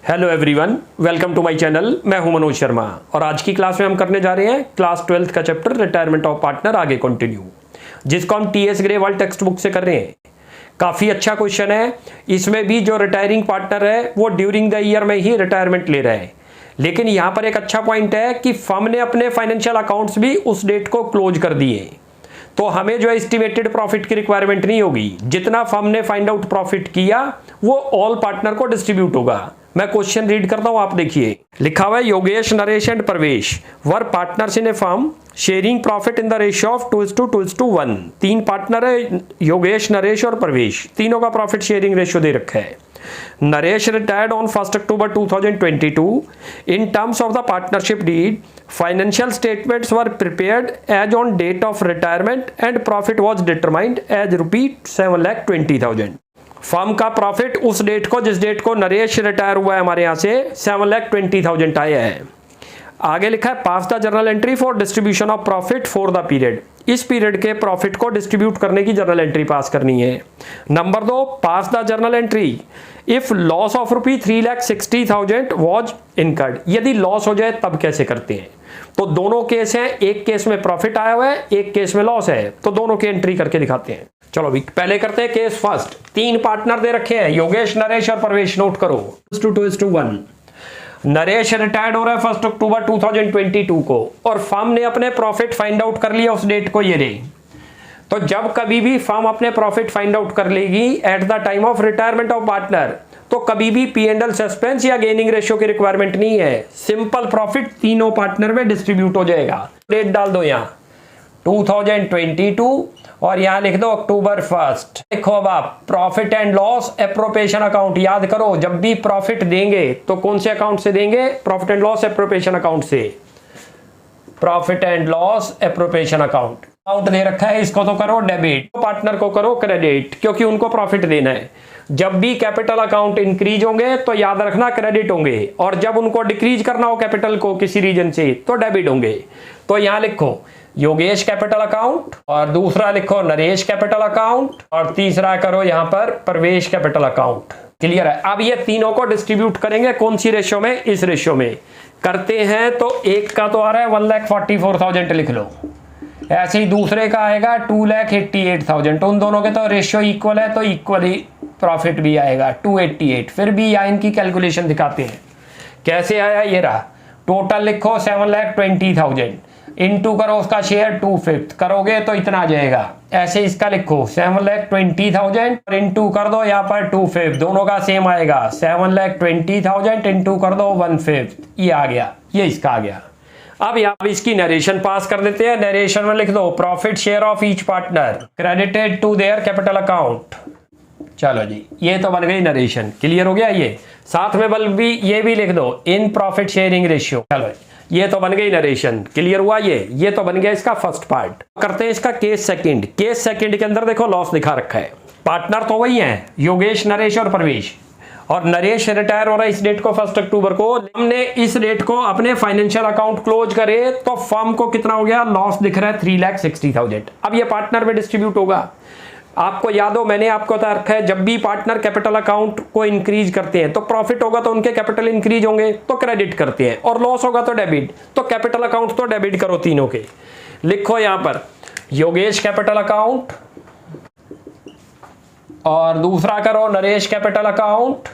Hello everyone, welcome to my channel. मैं हूं मनोज शर्मा और आज की क्लास में हम करने जा रहे हैं क्लास 12th का चैप्टर रिटायरमेंट ऑफ पार्टनर आगे कंटिन्यू, जिसको हम टीएस ग्रेवाल टेक्स्ट बुक से कर रहे हैं। काफ़ी अच्छा क्वेश्चन है। इसमें भी जो रिटायरिंग पार्टनर है वो ड्यूरिंग द ईयर में ही रिटायरमेंट ले रहा है, लेकिन यहाँ पर एक अच्छा पॉइंट है कि फर्म ने अपने फाइनेंशियल अकाउंट्स भी उस डेट को क्लोज कर दिए, तो हमें जो एस्टिमेटेड प्रॉफिट की रिक्वायरमेंट नहीं होगी। जितना फर्म ने फाइंड आउट प्रॉफिट किया वो ऑल पार्टनर को डिस्ट्रीब्यूट होगा। मैं क्वेश्चन रीड करता हूं, आप देखिए। लिखा हुआ है योगेश, नरेश एंड प्रवेश वर partners in A firm sharing profit in the ratio of 2:1। तीन पार्टनर है, योगेश, नरेश और प्रवेश। तीनों का प्रॉफिट शेयरिंग रेशियो दे रखा है। Naresh retired on 1 October 2022. In terms of the partnership deed, financial statements were prepared as on date of retirement and profit was determined as ₹7,20,000. Firm का profit उस डेट को, जिस डेट को नरेश रिटायर हुआ है हमारे यहाँ से, 7,20,000 आया है। आगे लिखा है pass the journal entry for distribution of profit for the period. इस पीरियड के प्रॉफिट को डिस्ट्रीब्यूट करने की जर्नल एंट्री पास करनी है। Number 2, pass the journal entry if loss of ₹3,60,000 was incurred. यदि लॉस हो जाए तब कैसे करते हैं? तो दोनों केस हैं, एक केस में प्रॉफिट आया हुआ है, एक केस में लॉस है, तो दोनों की एंट्री करके दिखाते हैं। चलो अभी पहले करते हैं केस फर्स्ट। तीन पार्टनर दे रखे हैं, योगेश, नरेश और प्रवेश। नोट करो 2:1। नरेश रिटायर्ड हो रहा है 1 October 2022 को और फर्म ने अपने प्रॉफिट फाइंड आउट कर लिया उस डेट को, ये रे। तो जब कभी भी फर्म अपने प्रॉफिट फाइंड आउट कर लेगी at the time of retirement of partner, तो कभी भी P&L सस्पेंस या गेनिंग रेशियो की रिक्वायरमेंट नहीं है। सिंपल प्रॉफिट तीनों पार्टनर में डिस्ट्रीब्यूट हो जाएगा। डेट डाल दो यहाँ 2022 और यहाँ लिख दो October 1। देखो अब आप profit and loss appropriation account याद करो। जब भी प्रॉफिट देंगे तो कौन से अकाउंट से देंगे? Profit and loss appropriation account से। Profit and loss appropriation account दे रखा है, इसको तो करो डेबिट, पार्टनर को करो क्रेडिट, क्योंकि उनको प्रॉफिट देना है। जब भी कैपिटल अकाउंट इंक्रीज होंगे तो याद रखना क्रेडिट होंगे, और जब उनको डिक्रीज करना हो कैपिटल को किसी रीजन से तो डेबिट होंगे। तो यहां लिखो योगेश कैपिटल अकाउंट, और दूसरा लिखो नरेश कैपिटल अकाउंट, और तीसरा करो यहां पर प्रवेश कैपिटल अकाउंट। क्लियर है? अब ये तीनों को डिस्ट्रीब्यूट करेंगे कौन सी रेशियो में? इस रेशियो में करते हैं। तो एक का तो आ रहा है 1,44,000 लिख लो, ऐसे ही दूसरे का आएगा 2,88,000। तो उन दोनों के तो रेशियो इक्वल है, तो इक्वली प्रॉफिट भी आएगा 288। फिर भी यहाँ इनकी कैलकुलेशन दिखाते हैं कैसे आया। ये रहा टोटल, लिखो 7,20,000 इनटू करो उसका शेयर 2/5 करोगे तो इतना आ जाएगा। ऐसे इसका लिखो 7,20,000 और इनटू कर दो यहाँ पर 2/5, दोनों का सेम आएगा। 7,20,000 इनटू कर दो 1/5, ये आ गया, ये इसका आ गया। अब यहाँ इसकी नरेशन पास कर देते हैं। नरेशन में लिख दो profit share of each partner credited to their capital account. चलो जी, ये तो बन गई नरेशन। क्लियर हो गया? ये साथ में बल भी ये भी लिख दो इन प्रॉफिट शेयरिंग रेशियो। चलो ये तो बन गई नरेशन। क्लियर हुआ? ये तो बन गया इसका फर्स्ट पार्ट। करते हैं इसका केस सेकंड। केस सेकंड के अंदर देखो लॉस दिखा रखा है। पार्टनर तो वही है, योगेश, नरेश और प्रवेश, और नरेश रिटायर हो रहा है इस डेट को 1 October को। हमने इस डेट को अपने फाइनेंशियल अकाउंट क्लोज करे तो फर्म को कितना हो गया? लॉस दिख रहा है 3,60,000। अब ये पार्टनर में डिस्ट्रीब्यूट होगा। आपको याद हो मैंने आपको बता रखा है, जब भी पार्टनर कैपिटल अकाउंट को इंक्रीज करते हैं तो प्रॉफिट होगा तो उनके कैपिटल इंक्रीज होंगे तो क्रेडिट करते हैं, और लॉस होगा तो डेबिट। तो कैपिटल अकाउंट तो डेबिट करो तीनों के। लिखो यहां पर योगेश कैपिटल अकाउंट, और दूसरा करो नरेश कैपिटल अकाउंट,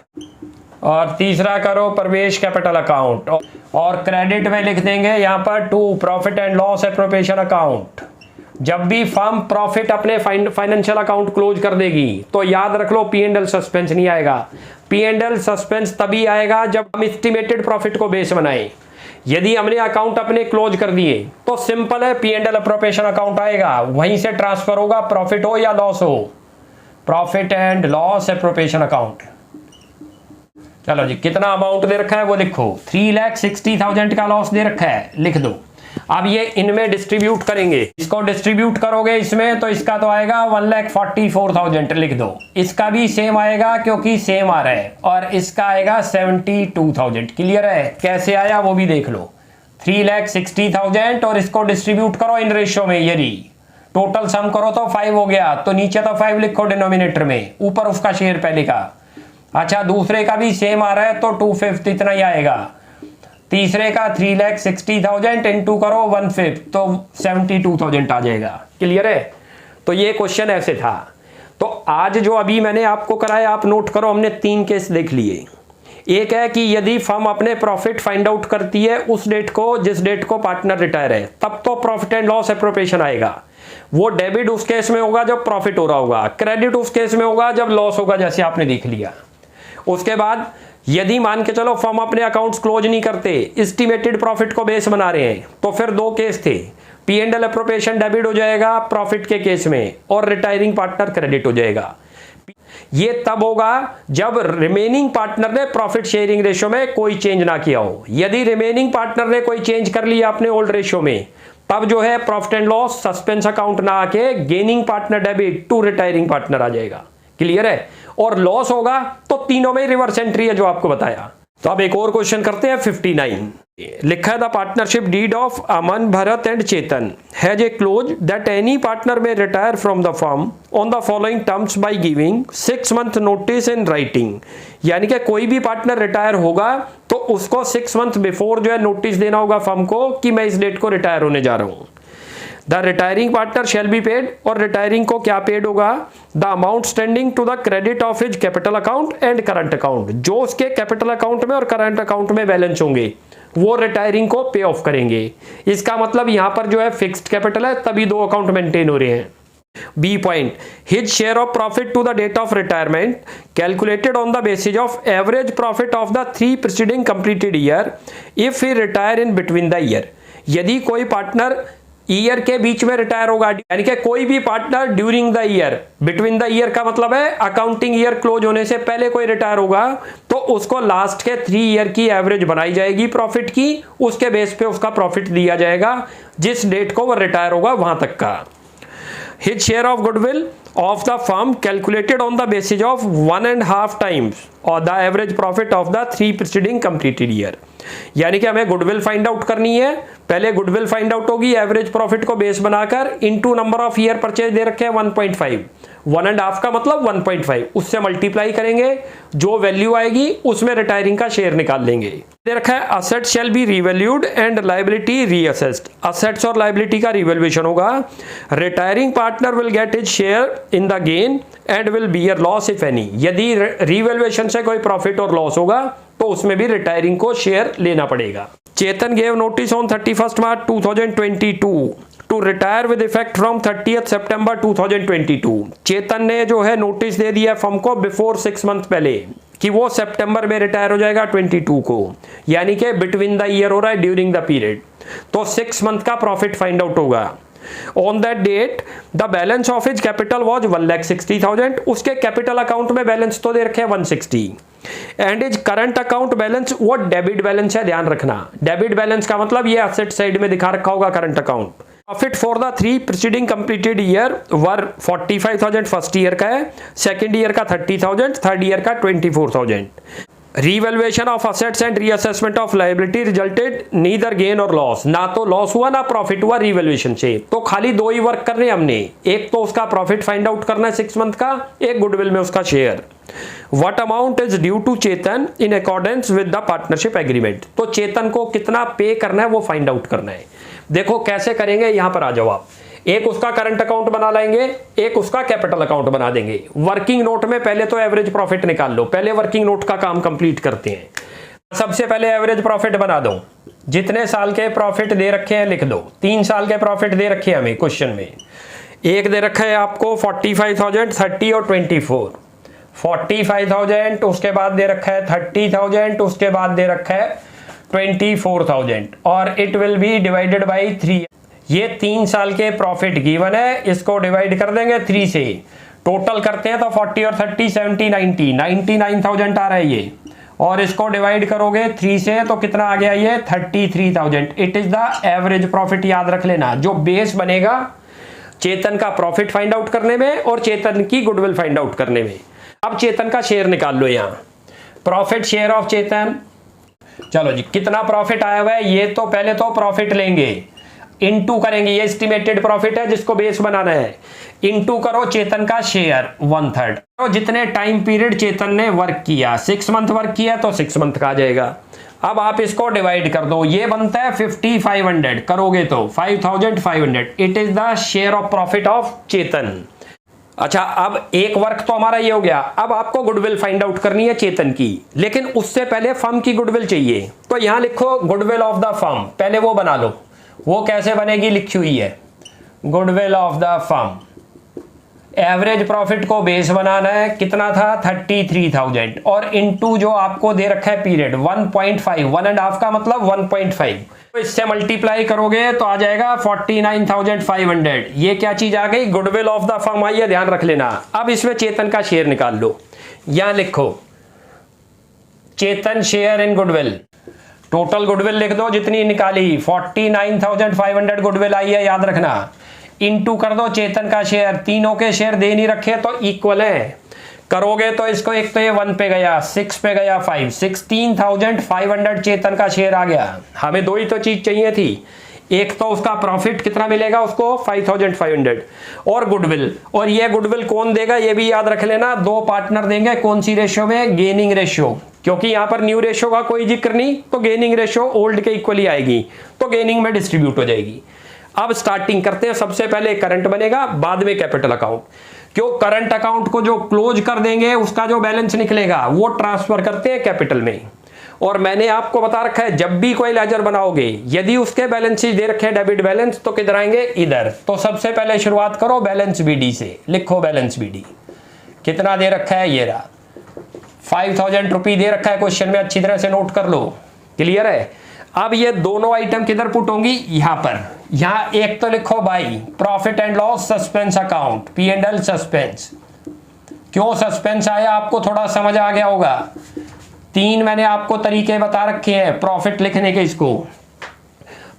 और तीसरा करो प्रवेश कैपिटल अकाउंट, और क्रेडिट में लिख देंगे यहां पर 2 profit and loss appropriation account. जब भी फर्म प्रॉफिट अपने फाइनेंशियल अकाउंट क्लोज कर देगी तो याद रख लो P&L सस्पेंस नहीं आएगा। P&L सस्पेंस तभी आएगा जब हम एस्टिमेटेड प्रॉफिट को बेस बनाएं। यदि हमने अकाउंट अपने क्लोज कर दिए तो सिंपल है P&L एप्रोप्रिएशन अकाउंट आएगा, वहीं से ट्रांसफर होगा, प्रॉफिट हो या लॉस हो। Profit and loss appropriation account. चलो जी, कितना अमाउंट दे रखा है वो लिखो। 3,60,000 का लॉस दे रखा है, लिख दो। अब ये इनमें डिस्ट्रीब्यूट करेंगे, इसको डिस्ट्रीब्यूट करोगे इसमें तो इसका तो आएगा 1,44,000 लिख दो। इसका भी सेम आएगा क्योंकि सेम आ रहा है, और इसका आएगा 72,000। क्लियर है? कैसे आया वो भी देख लो। 3,60,000 और इसको डिस्ट्रीब्यूट करो इन रेशियो में, ये रही टोटल सम करो तो 5 हो गया, तो नीचे तो 5 लिखो डिनोमिनेटर में, ऊपर उसका शेयर पहले का। अच्छा, दूसरे का भी सेम आ रहा है तो 2/5 इतना ही आएगा। तीसरे का 3,60,000 इंटू करो 1/5 तो 72,000 आ जाएगा। क्लियर है? तो ये क्वेश्चन ऐसे था। तो आज जो अभी मैंने आपको कराया आप नोट करो, हमने 3 केस देख लिए। एक है कि यदि फर्म अपने प्रॉफिट फाइंड आउट करती है उस डेट को जिस डेट को पार्टनर रिटायर है, तब तो प्रॉफिट एंड लॉस एप्रोप्रिएशन आएगा। वो डेबिट उस केस में होगा जब प्रॉफिट हो रहा होगा, क्रेडिट उस केस में होगा जब लॉस होगा, जैसे आपने देख लिया। उसके बाद यदि मान के चलो फर्म अपने अकाउंट्स क्लोज नहीं करते, एस्टिमेटेड प्रॉफिट को बेस बना रहे हैं, तो फिर 2 केस थे। P&L एप्रोप्रिएशन डेबिट हो जाएगा प्रॉफिट के केस में और रिटायरिंग पार्टनर क्रेडिट हो जाएगा। ये तब होगा जब रिमेनिंग पार्टनर ने प्रॉफिट शेयरिंग रेशियो में कोई चेंज ना किया हो। यदि रिमेनिंग पार्टनर ने कोई चेंज कर लिया अपने ओल्ड रेशियो में, तब जो है profit and loss suspense account ना आके gaining partner debit to retiring partner आ जाएगा। क्लियर है? और लॉस होगा तो तीनों में रिवर्स एंट्री है जो आपको बताया। तो अब एक और क्वेश्चन करते हैं। 59 लिखा है the partnership deed of Aman, Bharat and Chetan has a clause that any partner may retire from the firm on the following terms by giving 6 month notice in writing. यानी कि कोई भी पार्टनर रिटायर होगा तो उसको 6 मंथ बिफोर जो है नोटिस देना होगा फर्म को कि मैं इस डेट को रिटायर होने जा रहा हूं। The retiring partner shall be paid, और रिटायरिंग को क्या पेड होगा? The amount standing to the credit of his capital account and current account. जो उसके कैपिटल अकाउंट में और करंट अकाउंट में बैलेंस होंगे वो रिटायरिंग को पे ऑफ करेंगे। इसका मतलब यहां पर जो है फिक्स्ड कैपिटल है, तभी 2 अकाउंट मेंटेन हो रहे हैं। B point, his share of profit to the date of retirement calculated on the basis of average profit of the 3 preceding completed year if he retire in between the year. यदि कोई partner year के बीच में retire होगा, यानी कि कोई भी partner during the year, between the year का मतलब है अकाउंटिंग ईयर क्लोज होने से पहले कोई रिटायर होगा, तो उसको लास्ट के 3 ईयर की एवरेज बनाई जाएगी प्रॉफिट की, उसके बेस पे उसका प्रॉफिट दिया जाएगा जिस डेट को वो रिटायर होगा वहां तक का। His share of goodwill of the firm calculated on the basis of 1.5 times or the average profit of the 3 preceding completed year। यानी कि हमें गुडविल फाइंड आउट करनी है। पहले गुडविल फाइंड आउट होगी एवरेज प्रॉफिट को बेस बनाकर, into number of year purchase दे रखे हैं 1.5, 1.5 का मतलब 1.5, उससे मल्टीप्लाई करेंगे, जो वैल्यू आएगी उसमें रिटायरिंग का शेयर निकाल लेंगे। दे रखा है asset shall be revalued and liability reassessed. Assets और लायबिलिटी का रिवैल्यूएशन होगा। Retiring partner will get his share in the gain and will beer loss if any. यदि रिवैल्यूएशन से कोई प्रॉफिट और लॉस होगा तो उसमें भी रिटायरिंग को शेयर लेना पड़ेगा। Chetan gave notice on 31 March 2022 to retire with effect from 30 सितंबर 2022। चेतन ने जो है नोटिस दे दिया फर्म को बिफोर 6 मंथ पहले कि वो सितंबर में रिटायर हो जाएगा 22 को, यानी कि बिटवीन द ईयर हो रहा है, ड्यूरिंग द पीरियड। तो 6 मंथ का प्रॉफिट फाइंड आउट होगा। On that date, the balance of his capital was 1,60,000। उसके कैपिटल अकाउंट में बैलेंस तो दे रखे हैं 160, and is current account balance वो डेबिट बैलेंस है, ध्यान रखना। डेबिट बैलेंस का मतलब ये एसेट साइड में दिखा रखा होगा current account. Profit for the 3 preceding completed year were 45,000 first year का है, सेकेंड ईयर का 30,000, थर्ड ईयर का 24,000। Revaluation of assets and reassessment of liability resulted neither gain और लॉस। ना तो लॉस हुआ ना प्रॉफिट हुआ रिवैल्यूएशन से। तो खाली 2 ही वर्क कर रहे हैं हमने, एक तो उसका प्रॉफिट फाइंड आउट करना है 6 मंथ का, एक गुडविल में उसका share. What amount is due to Chetan in accordance with the partnership agreement। तो चेतन को कितना पे करना है वो फाइंड आउट करना है। देखो कैसे करेंगे, यहां पर आ जाओ आप। एक उसका करंट अकाउंट बना लेंगे, एक उसका कैपिटल अकाउंट बना देंगे। वर्किंग नोट में पहले तो एवरेज प्रॉफिट निकाल लो, पहले वर्किंग नोट का काम कंप्लीट करते हैं। सबसे पहले एवरेज प्रॉफिट बना दो, जितने साल के प्रॉफिट दे रखे हैं लिख दो। 3 साल के प्रॉफिट दे रखे हैं हमें क्वेश्चन में। एक दे रखा है आपको 45,000, 30 और 24। 45,000, उसके बाद दे रखा है 30,000, उसके बाद दे रखा है 24,000, और it will be divided by 3। ये 3 साल के प्रॉफिट गिवन है, इसको डिवाइड कर देंगे 3 से, टोटल करते हैं तो 40 और 30 70 90 99,000 आ रहा है ये, और इसको डिवाइड करोगे 3 से तो कितना आ गया ये 33,000। It is the average profit. याद रख लेना, जो बेस बनेगा चेतन का प्रॉफिट फाइंड आउट करने में और चेतन की गुडविल फाइंड आउट करने में। अब चेतन का शेयर निकाल लो, यहां प्रॉफिट शेयर ऑफ चेतन। चलो जी, कितना प्रॉफिट आया हुआ है, ये तो पहले तो प्रॉफिट लेंगे। इनटू करेंगे, ये एस्टिमेटेड प्रॉफिट है जिसको बेस बनाना है, इनटू करो चेतन का शेयर 1/3, तो जितने टाइम पीरियड चेतन ने वर्क किया, 6 मंथ वर्क किया तो 6 मंथ का आ जाएगा। अब आप इसको डिवाइड कर दो, ये बनता है 5500, करोगे तो 5500, it is the share of profit of Chetan. अच्छा, अब एक वर्क तो हमारा ये हो गया, अब आपको गुडविल फाइंड आउट करनी है चेतन की, लेकिन उससे पहले फर्म की गुडविल चाहिए, तो यहां लिखो गुडविल ऑफ द फर्म, पहले वो बना लो। वो कैसे बनेगी, लिखी हुई है, goodwill of the firm, average profit को बेस बनाना है, कितना था 33,000, और इनटू जो आपको दे रखा है पीरियड 1.5, 1.5 का मतलब 1.5, तो इससे मल्टीप्लाई करोगे तो आ जाएगा 49,500। ये क्या चीज आ गई, goodwill of the firm I है, ध्यान रख लेना। अब इसमें चेतन का शेयर निकाल लो, यहां लिखो Chetan share in goodwill, total goodwill लिख दो जितनी निकाली, 49,500 गुडविल आई है, याद रखना, इनटू कर दो चेतन का शेयर, तीनों के शेयर दे नहीं रखे तो इक्वल है, करोगे तो इसको एक तो ये 1 पे गया, 6 पे गया 5, 16,500 चेतन का शेयर आ गया। हमें दो ही तो चीज चाहिए थी, एक तो उसका प्रॉफिट कितना मिलेगा उसको 5,500 और गुडविल, और ये गुडविल कौन देगा ये भी याद रख लेना, दो पार्टनर देंगे, कौन सी रेशियो में, गेनिंग रेशियो, क्योंकि यहां पर न्यू रेशियो का कोई जिक्र नहीं, तो गेनिंग रेशियो ओल्ड के इक्वली आएगी, तो गेनिंग में डिस्ट्रीब्यूट हो जाएगी। अब स्टार्टिंग करते हैं, सबसे पहले करंट बनेगा, बाद में कैपिटल अकाउंट, क्यों करंट अकाउंट को जो क्लोज कर देंगे उसका जो बैलेंस निकलेगा वो ट्रांसफर करते हैं कैपिटल में। और मैंने आपको बता रखा है जब भी कोई लेजर बनाओगे यदि उसके बैलेंस शीट दे रखे हैं डेबिट बैलेंस तो किधर आएंगे, इधर। तो सबसे पहले शुरुआत करो बैलेंस बीडी से, लिखो बैलेंस बीडी, कितना दे रखा है, ये रहा 5,000 रुपये दे रखा है, क्वेश्चन में अच्छी तरह से नोट कर लो, क्लियर है। अब ये दोनों आइटम किधर पुट होंगी, यहां पर, यहां एक तो लिखो by profit and loss suspense account, P&L suspense. क्यों सस्पेंस आया आपको थोड़ा समझ आ गया होगा, 3 मैंने आपको तरीके बता रखे हैं प्रॉफिट लिखने के, इसको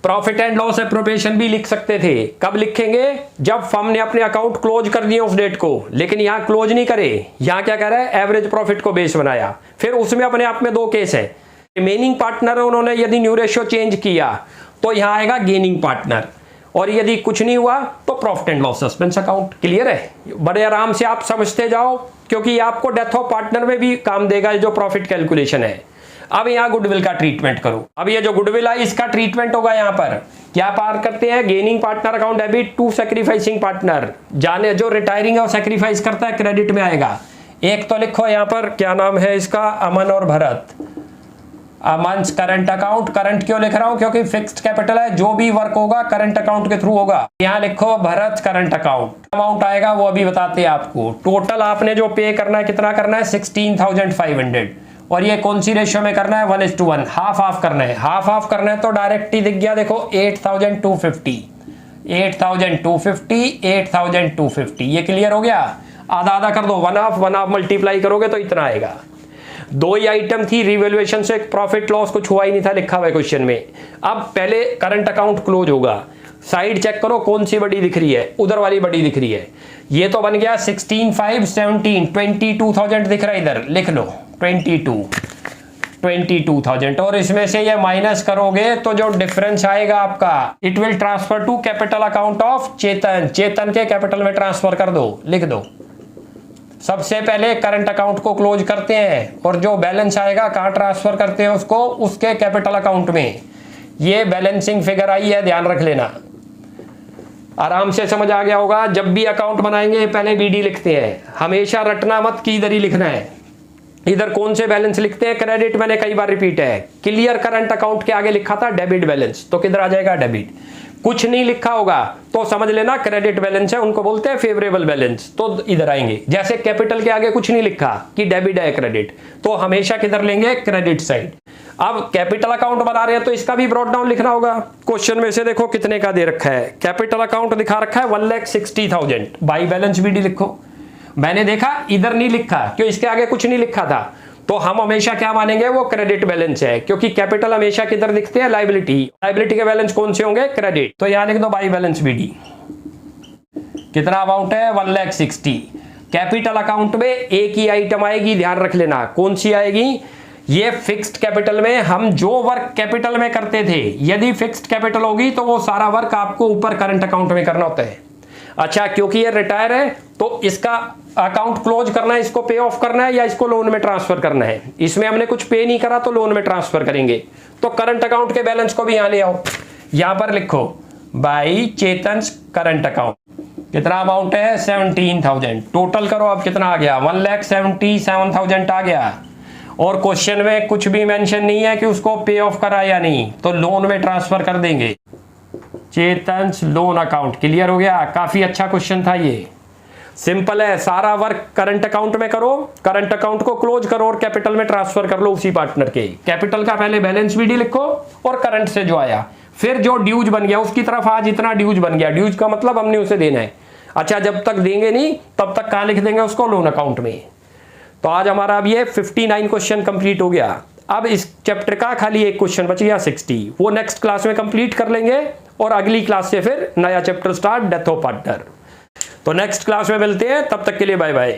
प्रॉफिट एंड लॉस एप्रोप्रिएशन भी लिख सकते थे, कब लिखेंगे, जब फर्म ने अपने अकाउंट क्लोज कर दिए उस डेट को, लेकिन यहां क्लोज नहीं करे, यहां क्या कह रहा है, एवरेज प्रॉफिट को बेस बनाया। फिर उसमें अपने आप में 2 केस है, रिमेनिंग पार्टनर उन्होंने यदि न्यू रेशियो चेंज किया तो यहां आएगा गेनिंग पार्टनर, और यदि कुछ नहीं हुआ तो profit and loss suspense account, clear है। बड़े आराम से आप समझते जाओ, क्योंकि आपको डेथ ऑफ पार्टनर में भी काम देगा जो प्रॉफिट कैलकुलेशन है। अब यहां गुडविल का ट्रीटमेंट करो, अब ये जो गुडविल है इसका ट्रीटमेंट होगा, यहां पर क्या पार करते हैं, gaining partner account debit to sacrificing partner, जाने जो रिटायरिंग है वो सैक्रिफाइस करता है, क्रेडिट में आएगा। एक तो लिखो यहां पर क्या नाम है इसका, अमन और भरत, अमन्स करंट अकाउंट, करंट क्यों लिख रहा हूं, क्योंकि फिक्स्ड कैपिटल है, जो भी वर्क होगा करंट अकाउंट के थ्रू होगा। यहां लिखो भरत करंट अकाउंट, अमाउंट आएगा वो अभी बताते हैं आपको। टोटल आपने जो पे करना है कितना करना है, 16,500, और ये कौन सी रेशियो में करना है, 1:1, हाफ हाफ करना है, हाफ हाफ करना है तो डायरेक्ट ही दिख गया, देखो 8,250, 8,250, 8,250, ये क्लियर हो गया। आधा आधा कर दो, 1 हाफ मल्टीप्लाई करोगे तो इतना आएगा। 2 ही आइटम थी, रिवैल्यूएशन से प्रॉफिट लॉस कुछ हुआ ही नहीं था लिखा हुआ है क्वेश्चन में। अब पहले करंट अकाउंट क्लोज होगा, साइड चेक करो कौन सी बड़ी दिख रही है, उधर वाली बड़ी दिख रही है, ये तो बन गया 16,517, 22,000 दिख रहा है, इधर लिख लो 22,000, और इसमें से ये माइनस करोगे तो जो डिफरेंस आएगा आपका, it will transfer to capital account of Chetan, Chetan के कैपिटल में ट्रांसफर कर दो, लिख दो। सबसे पहले करंट अकाउंट को क्लोज करते हैं और जो बैलेंस आएगा कहां ट्रांसफर करते हैं उसको, उसके कैपिटल अकाउंट में। ये बैलेंसिंग फिगर आई है, ध्यान रख लेना, आराम से समझ आ गया होगा। जब भी अकाउंट बनाएंगे पहले बीडी लिखते हैं, हमेशा रटना मत कि इधर ही लिखना है। इधर कौन से बैलेंस लिखते हैं, क्रेडिट, मैंने कई बार रिपीट है, क्लियर करंट अकाउंट के आगे लिखा था डेबिट बैलेंस, तो किधर आ जाएगा डेबिट। कुछ नहीं लिखा होगा तो समझ लेना क्रेडिट बैलेंस है, उनको बोलते हैं फेवरेबल बैलेंस, तो इधर आएंगे। जैसे कैपिटल के आगे कुछ नहीं लिखा कि डेबिट है क्रेडिट, तो हमेशा किधर लेंगे, क्रेडिट साइड। अब कैपिटल अकाउंट बना रहे हैं तो इसका भी ब्रॉड डाउन लिखना होगा। क्वेश्चन में से देखो कितने का दे रखा है, कैपिटल अकाउंट दिखा रखा है 1,60,000, बाई बैलेंस बीडी लिखो। मैंने देखा इधर नहीं लिखा, क्यों, इसके आगे कुछ नहीं लिखा था, तो हम हमेशा क्या मानेंगे, वो क्रेडिट बैलेंस है, क्योंकि कैपिटल हमेशा किधर दिखते हैं, लायबिलिटी, लायबिलिटी के बैलेंस कौन से होंगे, क्रेडिट। तो यहां लिख दो बाई बैलेंस बीडी, कितना अमाउंट है 1,60,000। कैपिटल अकाउंट में एक ही आइटम आएगी, ध्यान रख लेना, कौन सी आएगी, ये फिक्स्ड कैपिटल में हम जो वर्क कैपिटल में करते थे, यदि फिक्स्ड कैपिटल होगी तो वो सारा वर्क आपको ऊपर करंट अकाउंट में करना होता है। अच्छा, क्योंकि ये रिटायर है तो इसका अकाउंट क्लोज करना है, इसको पे ऑफ करना है या इसको लोन में ट्रांसफर करना है। इसमें हमने कुछ पे नहीं करा तो लोन में ट्रांसफर करेंगे, तो करंट अकाउंट के बैलेंस को भी यहां ले आओ। यहां पर लिखो बाई चेतन्स करंट अकाउंट, कितना अमाउंट है 17,000। टोटल करो अब कितना आ गया 1,77,000 आ गया। और क्वेश्चन में कुछ भी मेंशन नहीं है कि उसको पे ऑफ करा या नहीं, तो लोन में ट्रांसफर कर देंगे। चेतन्स लोन अकाउंट, क्लियर हो गया। काफी अच्छा क्वेश्चन था ये, सिंपल है। सारा वर्क करंट अकाउंट में करो, करंट अकाउंट को क्लोज करो और कैपिटल में ट्रांसफर कर लो उसी पार्टनर के। कैपिटल का पहले बैलेंस बीडी लिखो और करंट से जो आया, फिर जो ड्यूज बन गया उसकी तरफ आज इतना ड्यूज बन गया, ड्यूज का मतलब हमने उसे देना है। अच्छा, जब तक देंगे नहीं तब तक कहां लिख देंगे उसको, लोन अकाउंट में। तो आज हमारा अब ये 59 क्वेश्चन कंप्लीट हो गया। अब इस चैप्टर का खाली एक क्वेश्चन बच गया 60, वो नेक्स्ट क्लास में कंप्लीट कर लेंगे और अगली क्लास से फिर नया chapter start, death of partner. तो नेक्स्ट क्लास में मिलते हैं, तब तक के लिए बाय बाय।